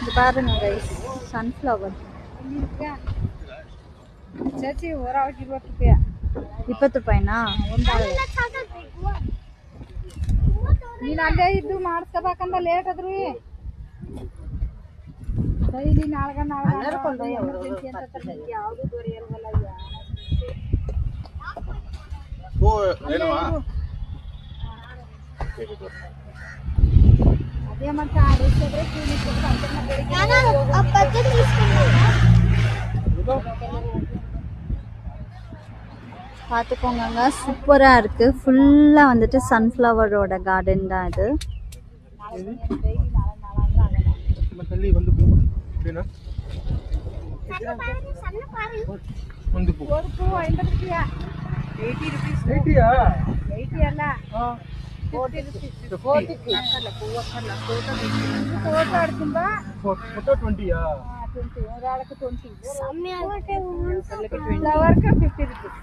இது பாருங்க guys, sunflower. ಚರ್ಚಿ ಹೊರಗೆ 20 ರೂಪಾಯಿ. 20 ರೂಪಾಯಿನಾ ಒಂದಾಳೆ? ನೀನು ಅಲ್ಲೇ ಇದ್ದು ಮಾಡಿಸ್ಕೋಬೇಕಂದ ಲೇಟ್ ಆದ್ರೂ ಡೈಲಿ ನಾಲ್ಕು ಎಮರ್ಜೆನ್ಸಿ ಅಂತ ಯಾವುದು ದೊರೆಯಲ್ವಲ್ಲ. ಅದೇ ಮತ್ತೆ ಆಡಿಸಿದ್ರೆ பார்த்துக்கோங்க, சூப்பராக இருக்குது. ஃபுல்லாக வந்துட்டு சன்ஃப்ளவரோட கார்டன் தான் இது.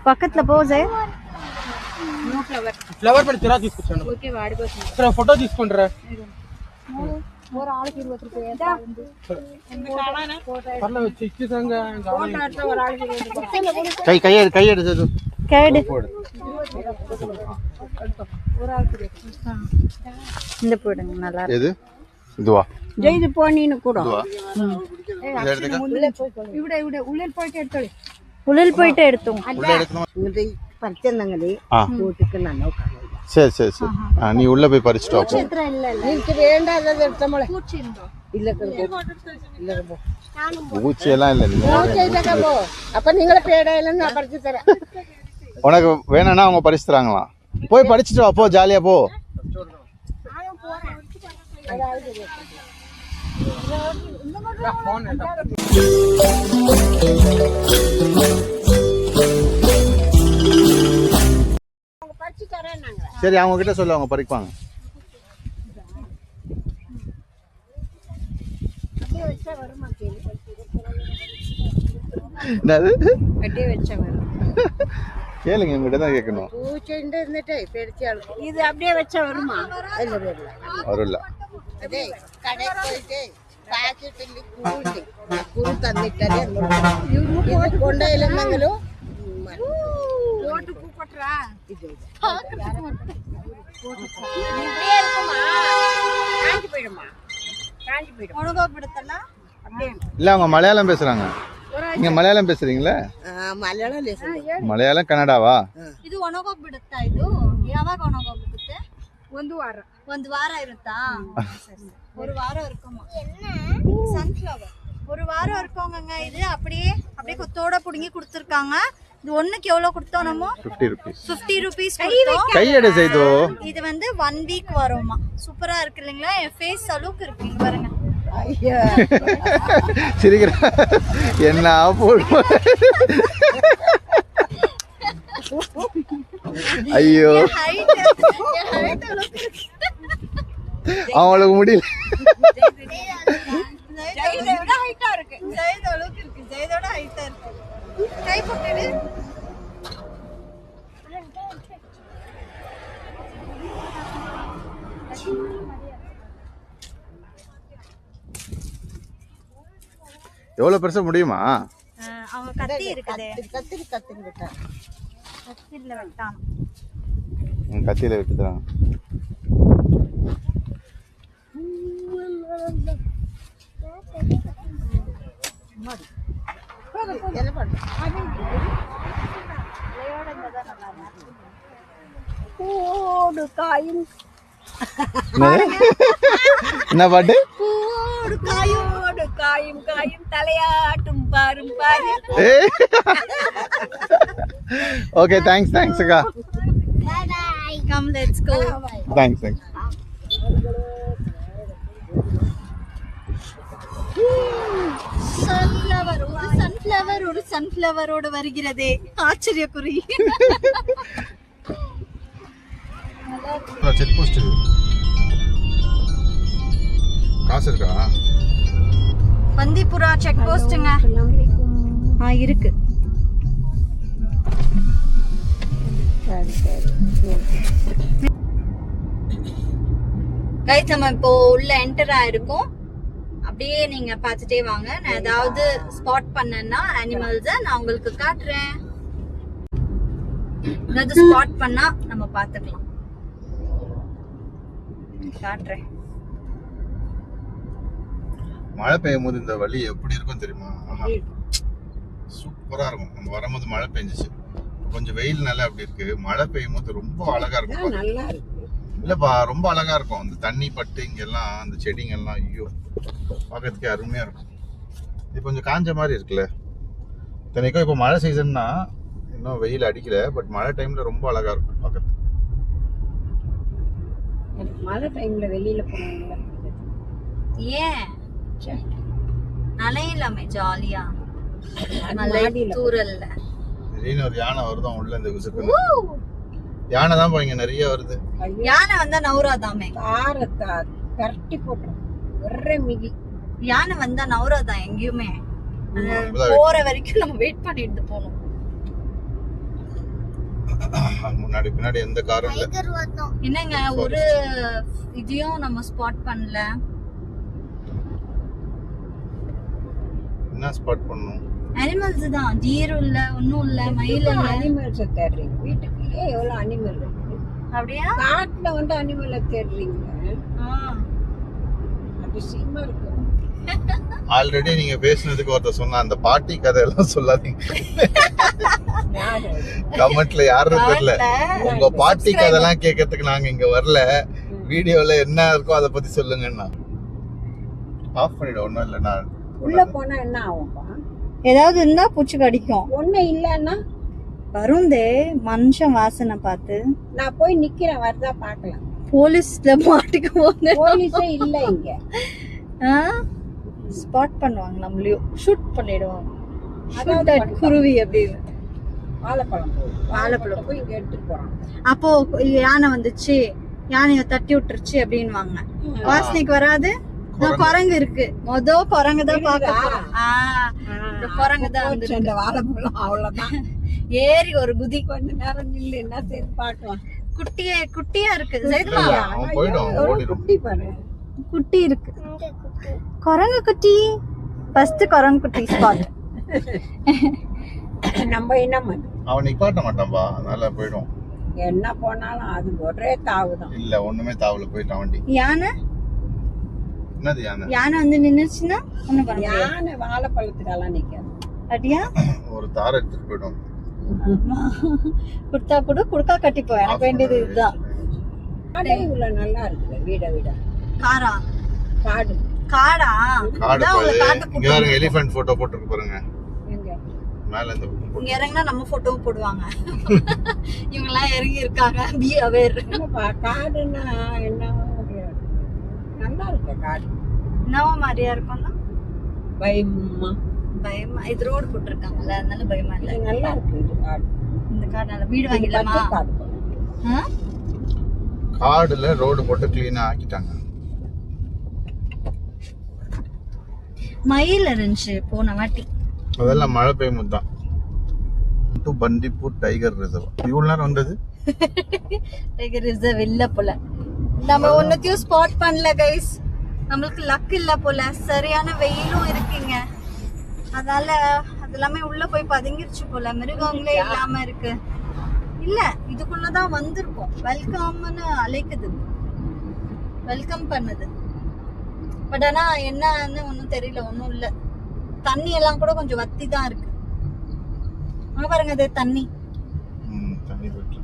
పక్కట్లో పోజే ఫ్లవర్ పడి చిరా తీసుకొచ్చాను. ఓకే వాడిపోతుంది. ఇక్కడ ఫోటో తీసుకుంటారా? ஒரு ஆளுக்கு 20 ரூபாய். பரல வச்சு இச்சிதாங்க ஒரு ஆளுக்கு 20 ரூபாய். கை எடுத்து கேடு ஒரு ஆளுக்கு இந்த போடுங்க, நல்லா இருக்கு. எது இதுவா? ಜೈದು ಪೋಣಿನು ಕೂಡ ഇവിടെ ഇവിടെ ഉള്ളിൽ പോയിട്ട് എടുത്തോളി. ഉള്ളിൽ പോയിട്ട് എടുത്തു. എന്നിട്ട് പറിച്ചെന്നെങ്കിൽ കൂട്ടിക്ക് നോക്കാം. சரி சரி சரி. நீ உள்ள போய் பறிச்சிட்டு வா. നിനക്ക് വേണ്ടത് എടുത്ത മോളെ. ഇല്ല பூச்சியெல்லாம் இல்லை. പൂച്ചയിലൊക്കെ പോ. അപ്പൊ നിങ്ങളെ പേടയിലും ഞാൻ പറിച്ചു തരാം. உனக்கு வேணும்னா அவங்க பறிச்சு தராங்களா? போய் படிச்சுட்டு வா, போ, ஜாலியா போ. சரி, அவங்க கிட்ட சொல்ல, அவங்க பறிப்பாங்க. என்னது அப்படியே வச்சா வரும். கேளுங்க, உங்ககிட்ட தான் கேட்கணும். பூச்செண்டு இருந்துட்டு பெருச்சாள் இது அப்படியே வச்சா வருமா? இல்ல வரல. அதே கடை போயிட்டு பாக்கெட்டில் குரு தந்துட்டாலே இது கொண்டையிலென்னாங்களும் போட்டு கூப்பிட்றா. இது இப்படியே இருக்குமா? காஞ்சி போயிடுமா? காஞ்சி போயிடும். உணவுப்படுத்தலாம் அப்படியே இல்ல, அவங்க மலையாளம் பேசுறாங்க. நீங்க மலையாளம் பேசுறீங்களா? ಮಲಯಾಳಂ ಮಲಯಾಳಂ ಕನ್ನಡವಾ? ಇದು ಒಣಗೋಗ್ಬಿಡುತ್ತಾ? ಇದು ಯಾವಾಗ ಒಣಗೋಗ್ಬಿಡುತ್ತೆ? ಒಂದು ವಾರ ಇರುತ್ತಾ? ஒரு வாரம் இருக்குமா? சன்ஃப்ளவர் ஒரு வாரம் இருக்கோங்க. இது அப்படியே கொத்தோட புடுங்கி கொடுத்துருக்காங்க. இது ஒண்ணுக்கு எவ்வளவு கொடுத்தோம் நம்ம? 50 rupees. கையெடு செய்தோ. இது வந்து 1 week வருமா. சூப்பரா இருக்கு இல்லைங்களா? என் ஃபேஸ் அளவுக்கு இருக்கு பாருங்க. சிரிக்கிற என்ன போடு. ஐயோ, அவங்களுக்கு முடியல. ஜெயதோட ஹைட்டா இருக்கு. ஜெயதோட ஹைட்டா இருக்கு. கை போட்டுடு. எவ்வளவு பெருசா முடியுமா? அவங்க கத்தி இருக்குதே. கத்திரி விட்டா கத்திரில வெட்டான். கத்தியில வெட்டுறாங்க. ஓடு காயும் என்ன பாட்டு? ஓடு காயோடு காயும் காயும் தலையாட்டும் பாரும் பாரு. ஓகே, தேங்க்ஸ் அக்கா. Come, let's go. தேங்க்ஸ். ஒரு சன்ஃப்ளவரோடு வருகிறதே, ஆச்சரியக்குறி. செக் போஸ்ட் காசு இருக்கா? பந்திபுரா செக் போஸ்ட்ங்க. இருக்கு. கைஸ், நம்ம இப்போ உள்ள என்டர் ஆயிருக்கோம். அப்படியே நீங்க பார்த்துட்டே வாங்க. நான் ஏதாவது ஸ்பாட் பண்ணேன்னா அனிமல்ஸ நான் உங்களுக்கு காட்டுறேன். ஏதாவது ஸ்பாட் பண்ணா நம்ம பாத்துக்கலாம். காட்டுறேன். மழை பெய்யும் போது இந்த வழி எப்படி இருக்கும் தெரியுமா? சூப்பரா இருக்கும். நம்ம வரும்போது மழை பெஞ்சிச்சு, கொஞ்சம் வெயில் நல்லா அப்படி இருக்கு. மழை பெய்யும் போது ரொம்ப அழகா இருக்கும். நல்லா இருக்கு இல்லப்பா, ரொம்ப அழகா இருக்கும். அந்த தண்ணி பட்டு இங்கெல்லாம் அந்த செடிங்க எல்லாம் ஐயோ பார்க்கறதுக்கே அருமையா இருக்கும். இது கொஞ்சம் காஞ்ச மாதிரி இருக்குல்ல. இத்தனைக்கும் இப்போ மழை சீசன்னா இன்னும் வெயில் அடிக்கல, பட் மழை டைம்ல ரொம்ப அழகா இருக்கும் பார்க்கறதுக்கு. மழை டைம்ல வெளியில போனாங்க. ஏன் நனையலாமே ஜாலியா மழை தூரல்ல. திடீர்னு ஒரு யானை வருதான் உள்ள இந்த விசுக்கு. யானை தான் இங்க நிறைய வருது. யானை வந்தா நவுராதாமே. காரத்தா கரட்டி போட்டோம் ஒரே மிதி. யானை வந்தா நவுராதான் எங்கேயுமே. போற வரைக்கும் நம்ம வெயிட் பண்ணிட்டு போகணும். முன்னாடி பின்னாடி எந்த காரும் இல்ல. என்னங்க ஒரு இதையும் நம்ம ஸ்பாட் பண்ணல. என்ன ஸ்பாட் பண்ணனும்? அனிமல்ஸ் தான். டீர் இல்ல, ஒண்ணும் இல்ல, மயில் இல்ல. அனிமல்ஸ் தேடுறீங்க. வீட்டுக்குள்ளே எவ்வளவு அனிமல் இருக்கு. அப்படியா? காட்டுல வந்து அனிமலை தேடுறீங்க. அதிசயமா இருக்கு. ஆல்ரெடி நீங்க பேசுனதுக்கு ஒருத்தர் சொன்னா அந்த பாட்டி கதை எல்லாம் சொல்லாதீங்க. கமெண்ட்ல யாரும் தெரியல. உங்க பாட்டி கதை எல்லாம் கேட்கறதுக்கு நாங்க இங்க வரல. வீடியோல என்ன இருக்கோ அதை பத்தி சொல்லுங்கன்னா ஆஃப் பண்ணிட. ஒண்ணும் இல்லைன்னா உள்ள போனா என்ன ஆகும்பா? ஏதாவது இருந்தா பூச்சி கடிக்கும். ஒண்ணு இல்லன்னா வருந்தே மனுஷன் வாசனை பார்த்து. நான் போய் நிக்கிறேன், வருதா பாக்கலாம். போலீஸ்ல மாட்டிக்க போன. போலீஸே இல்ல இங்க. ஸ்பாட் பண்ணுவாங்க, நம்மளையும் ஷூட் பண்ணிடுவாங்க. அதான் குருவி அப்படின்னு. வாழைப்பழம் போய் இங்க எடுத்துட்டு போறான். அப்போ யானை வந்துச்சு, யானைய தட்டி விட்டுருச்சு அப்படின்வாங்க. வாசனைக்கு வராது. குரங்கு இருக்கு. குரங்கு தான் பாக்க. குரங்கு தான் அந்த வாழைப்பழம் அவ்வளவுதான். ஏறி ஒரு குதி. கொஞ்ச நேரம் நில்லு, என்ன சரி பாக்கலாம். குட்டியா இருக்கு. குட்டி பாரு, குட்டி இருக்கு. குரங்கு குட்டி. ஃபர்ஸ்ட் குரங்கு குட்டி ஸ்பாட். நம்ம என்ன பண்ண அவன் நிப்பாட்ட மாட்டான்பா, அதனால போயிடும். என்ன போனாலும் அது ஒரே தாவுதான். இல்ல ஒண்ணுமே தாவல, போயிட்டான் வண்டி. யானை என்னது யானை? யானை வந்து நின்னுச்சுன்னா ஒண்ணு பண்ண முடியாது. யானை வாழைப்பழத்துக்கெல்லாம் நிக்காது. அடியா ஒரு தார எடுத்துட்டு போயிடும். குடுத்தா கூட குடுக்கா கட்டிப்போம். எனக்கு வேண்டியது இதுதான். காடே இவ்வளவு நல்லா இருக்கு. வீட காரா காடு காடா காடு இங்க பாருங்க. எலிஃபண்ட் போட்டோ போட்டுருக்கு பாருங்க. எங்க மேல இந்த இங்க இறங்கினா நம்ம போட்டோவும் போடுவாங்க. இவங்க எல்லாம் இறங்கி இருக்காங்க. Be aware. காடுன்னா என்ன நல்லா இருக்கு. காடு என்னவா மாதிரியா இருக்கும்னா பயமா பயமா. இது ரோடு போட்டிருக்காங்கல்ல, அதனால பயமா இல்ல. நல்லா இருக்கு இது காடு. இந்த காடு நல்ல. வீடு வாங்கிடலாமா? காடுல ரோடு போட்டு கிளீனா ஆக்கிட்டாங்க. மயில் இருந்துச்சு போன வாட்டி. அதெல்லாம் மழை பெய்யும் தான். பந்திப்பூர் டைகர் ரிசர்வ் இவ்வளவு நேரம் வந்தது. டைகர் ரிசர்வ் இல்ல போல. நம்ம ஒன்னத்தையும் ஸ்பாட் பண்ணல கைஸ். நம்மளுக்கு லக் இல்ல போல. சரியான வெயிலும் இருக்குங்க. அதனால அதெல்லாமே உள்ள போய் பதுங்கிருச்சு போல. மிருகங்களே இல்லாம இருக்கு. இல்ல இதுக்குள்ளதான் வந்திருக்கோம். வெல்கம்னு அழைக்குது, வெல்கம் பண்ணுது. பட் ஆனா என்னன்னு ஒன்னும் தெரியல. ஒன்னும் இல்ல. தண்ணி எல்லாம் கூட கொஞ்சம் வத்தி தான் இருக்கு. அங்க பாருங்க, அது தண்ணி. தண்ணி போயிட்டு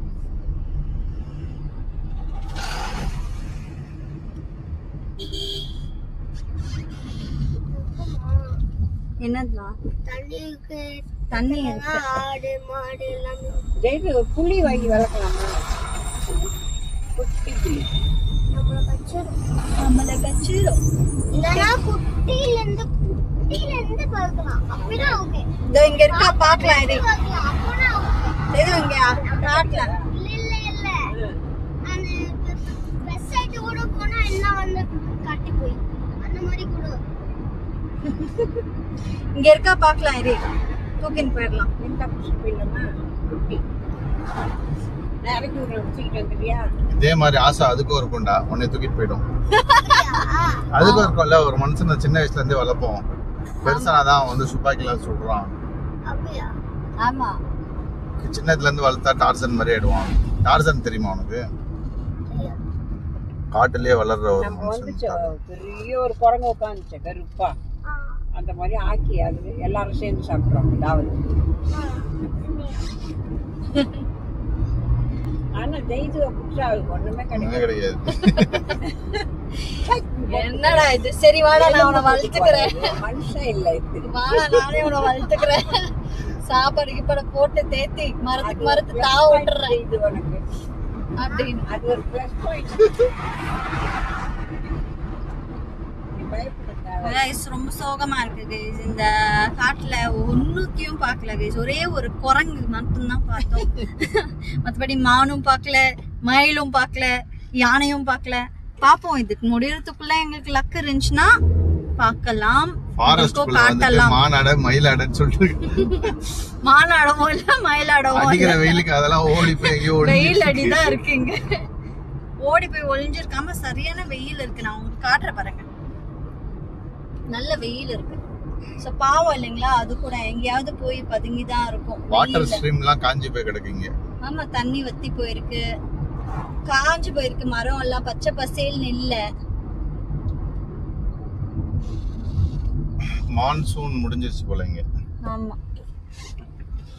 என்னதுனா தண்ணி இருக்கு. ஆடு மாடு எல்லாமே. புளி வாங்கி வளர்க்கலாமா? குட்டி புளி நம்மள கச்சிரும். இல்லனா குட்டில இருந்து பார்க்கலாம். அப்படினா ஓகே. இதோ இங்க இருக்கா பார்க்கலாம். இது அப்பனா ஓகே. இது இங்க காட்டலாம். இல்ல அந்த வெப்சைட் கூட போனா எல்லாம் வந்து காட்டி போய் அந்த மாதிரி கூட இங்க இருக்கா பார்க்கலாம். இது தூக்கின்னு போயிடலாம். இந்த புஷ்பு இல்லமா குட்டி நேரத்துக்கு வச்சுக்கிட்டு வந்துறியா? இதே மாதிரி ஆசை அதுக்கும் இருக்கும்டா. உன்னை தூக்கிட்டு போயிடும். அதுக்கும் இருக்கும்ல, ஒரு மனுஷன் சின்ன வயசுல இருந்தே வளர்ப்போம், பெருசானாதான் வந்து துப்பாக்கிலாம் சொல்றான். அப்படியா? ஆமா, சின்னதுல இருந்து வளர்த்தா டார்சன் மாதிரி ஆயிடுவான். டார்சன் தெரியுமா உனக்கு? காட்டுலயே வளர்ற ஒரு மனுஷன். பெரிய ஒரு குரங்கு உட்காந்துச்சு கருப்பா, அந்த மாதிரி ஆக்கி அது எல்லாரும் சேர்ந்து சாப்பிட்றோம். தாவது ஆனா தெய்வ புதுசா ஒண்ணுமே கிடையாது. என்னடா இது? சரி வாடா, நான் உன்னை வளர்த்துக்கிறேன். மனுஷன் இல்ல இது. வாடா, நானே உன்னை வளர்த்துக்கிறேன். சாப்பாடு கிப்பாட போட்டு தேத்தி மரத்துக்கு தாவ விட்டுறேன் இது உனக்கு அப்படின்னு. அது ஒரு பிளஸ் பாயிண்ட். Guys, ரொம்ப சோகமா இருக்கு guys. இந்த காட்டுல ஒண்ணுத்தையும் பார்க்கல guys. ஒரே ஒரு குரங்கு மட்டும்தான் பார்த்தோம். மற்றபடி மானும் பார்க்கல, மயிலும் பார்க்கல, யானையும் பார்க்கல. பாப்போம், இதுக்கு முடியறதுக்குள்ள எங்களுக்கு லக் இருந்துச்சுன்னா பார்க்கலாம். காட்டலாம். மானாட மயிலாடன்னு சொல்லிட்டு மானாடவும் இல்ல மயிலாடவும் அடிக்கிற வெயிலுக்கு அதெல்லாம் ஓடி போய் வெயில் அடிதான் இருக்குங்க. ஓடி போய் ஒளிஞ்சிருக்காம சரியான வெயில் இருக்கு. நான் உங்களுக்கு காட்டுற பாருங்க, நல்ல வெயில் இருக்கு. சோ பாவம் இல்லைங்களா, அது கூட எங்கேயாவது போய் பதுங்கிதான் இருக்கும். வாட்டர் ஸ்ட்ரீம்லாம் காஞ்சி போய் கிடக்குங்க. ஆமா, தண்ணி வத்தி போயிருக்கு, காஞ்சு போயிருக்கு, மரம் எல்லாம் பச்சை பசேல்னு இல்ல. மான்சூன் முடிஞ்சிருச்சு போல இங்க. ஆமா,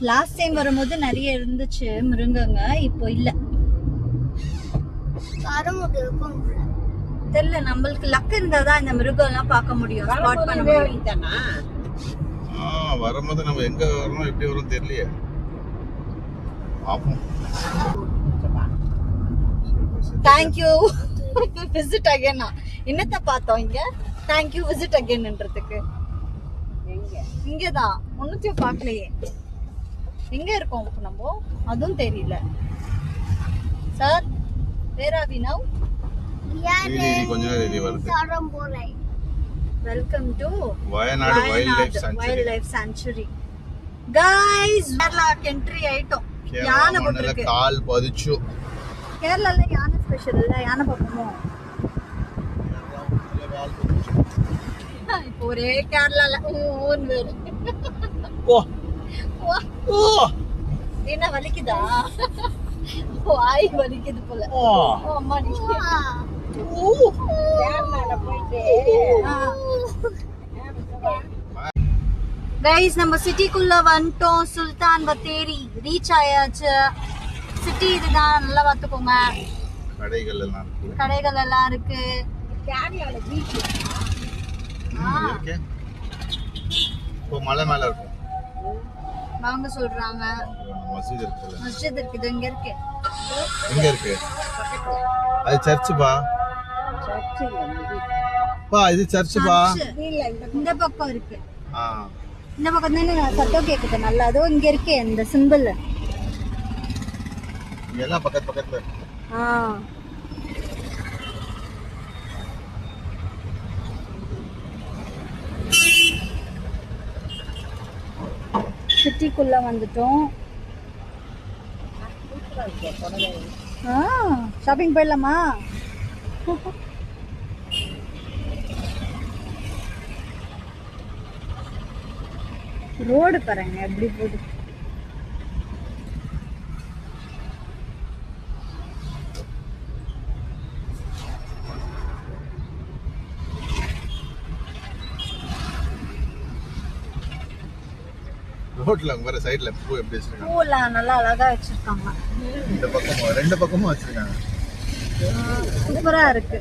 லாஸ்ட் டைம் வரும்போது நிறைய இருந்துச்சு மிருகங்க, இப்போ இல்ல. தெரியல, நம்மளுக்கு லக் இருந்தாதான் இந்த மிருகம் எல்லாம் பார்க்க முடியும், ஸ்பாட் பண்ண முடியும். வரும்போது நம்ம எங்க வரணும் எப்படி வரும் தெரியலையே. பாப்போம். Thank you visit again. என்னத்த பார்த்தோம் இங்க? தேங்க்யூ விசிட் அகைன்ன்றதுக்கு இங்கதான் ஒன்னுத்தையும் பார்க்கலையே. எங்க இருக்கோம் நம்ம அதுவும் தெரியல. Sir, where are we now? கொஞ்ச நேரம் வருது. Welcome to Wayanad wild life sanctuary. Guys, கேரளாக்கு என்ட்ரி ஆயிட்டோம். யானை போட்டுருக்கு, கால் பதிச்சு. கேரளால யானை ஸ்பெஷல் இல்ல, யானை பாப்போம். இப்போ ஒரே கேரளால ஊன் வேறு. என்ன வலிக்குதா? வாய் வலிக்குது போல. அம்மா நீ கேரளால போயிட்டு गाइस, நம்ம சிட்டிக்குள்ள வந்துட்டோம். சுல்தான் பத்தேரி ரீச் ஆயாச்சு. சிட்டி இதுதான், நல்லா பாத்துக்கோங்க. கடைகள் எல்லாம் இருக்கு. கேரளால பீச் இருக்கு. இப்போ மலை மேல இருக்கும். வாங்க சொல்றாங்க. மஸ்ஜித் இருக்கு. மஸ்ஜித் இருக்கு, இங்க இருக்கு. எங்க இருக்கு? அது சர்ச் பா. பா இது சர்ச் பா. இந்த பக்கம் இருக்கு. இந்த பக்கம் தானே சத்தம் கேக்குது நல்லா. அதோ இங்க இருக்கே இந்த சிம்பிள். எல்லாம் பக்கத்து பக்கத்துல. சிட்டிக்குள்ள வந்துட்டோம். ஷாப்பிங் போயிடலாமா? ரோடு பாருங்க எப்படி போகுது. ரோட்ல வர சைடுல பூ எப்படி வச்சிருக்காங்க? பூலாம் நல்லா அழகா வச்சிருக்காங்க. இந்த பக்கமும் ரெண்டு பக்கமும் வச்சிருக்காங்க. சூப்பரா இருக்கு.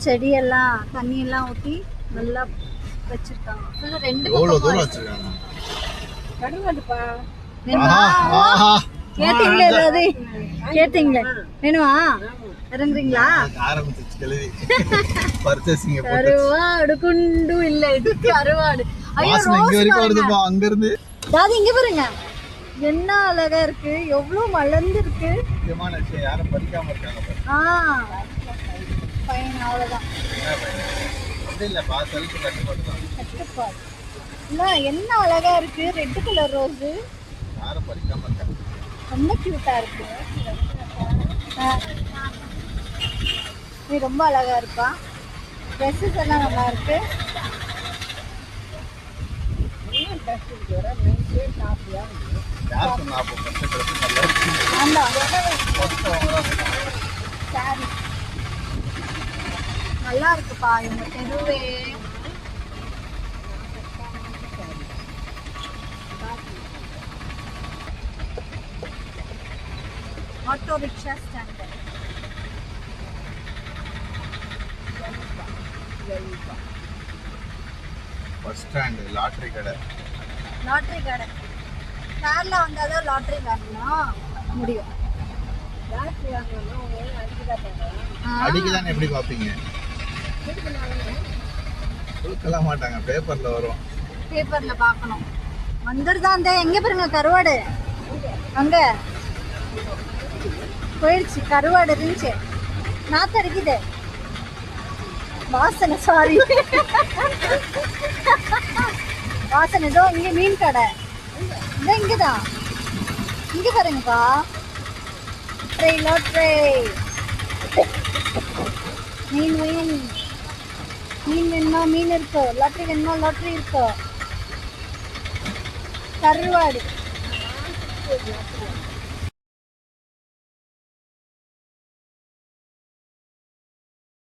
செடி எல்லாம் தண்ணி எல்லாம் ஊத்தி நல்லா வச்சிருக்காங்க. ஃபுல்லா ரெண்டு எவ்வளவு தூரம் வச்சிருக்காங்க. கடுவாடுப்பா. கேட்டீங்களே ஏதாவது? கேட்டீங்களே வேணுமா? இறங்குறீங்களா? ஆரம்பிச்சு கழுவி பர்ச்சேசிங் போட்டு. கருவாடு குண்டு இல்ல, இது கருவாடு. ஐயோ, இங்க வரைக்கும் வருதுப்பா. அங்க இருந்து தாதி இங்க பாருங்க, என்ன அழகா இருக்கு, எவ்வளவு மலர்ந்து இருக்கு. முக்கியமான விஷயம் யாரும் பறிக்காம இருக்காங்க. பையன் அவ்வளவுதான். இல்லப்பா, செல்ஃபி கட்டுப்பாடுதான். கட்டுப்பாடு இல்ல, என்ன அழகா இருக்கு. ரெட் கலர் ரோஸ் யாரும் பறிக்காம இருக்காங்க. ரொம்ப கியூட்டா இருக்கு. நீ ரொம்ப அழகா இருப்பா. ட்ரெஸ்ஸஸ் எல்லாம் நல்லா இருக்கு. என்ன ட்ரெஸ் இருக்கு நைஸே காஃபியா யார் சொன்னா அப்போ ஃபர்ஸ்ட் ட்ரெஸ் நல்லா இருக்கு. ஆமாம், ஃபர்ஸ்ட் சாரி நல்லா இருக்குப்பா இவங்க தெருவே. Auto rickshaw stand. Bus stand, lottery கடை. லாட்ரி கடை. காரில் வந்தாதான் லாட்ரி வாங்கணும் முடியும். லாட்ரி வாங்கணும்னா அவங்க அடிக்கதான் பண்ணுறாங்க. அடிக்குதானே எப்படி பார்ப்பீங்க? கொடுக்கலாம் மாட்டாங்க, பேப்பர்ல வரும். பேப்பர்ல பார்க்கணும். வந்துருதான் அந்த எங்க பாருங்க கருவாடு, அங்க போயிடுச்சு. கருவாடு இருந்துச்சு, நாத்து அடிக்குது வாசனை. சாரி வாசனை. ஏதோ இங்க மீன் கடை, இதோ இங்கதான். இங்க பாருங்கப்பா, லாட்ரி மீன் மீன் மீன் வேணுமா மீன் இருக்கு, லாட்ரி வேணுமா லாட்ரி இருக்கு. கருவாடு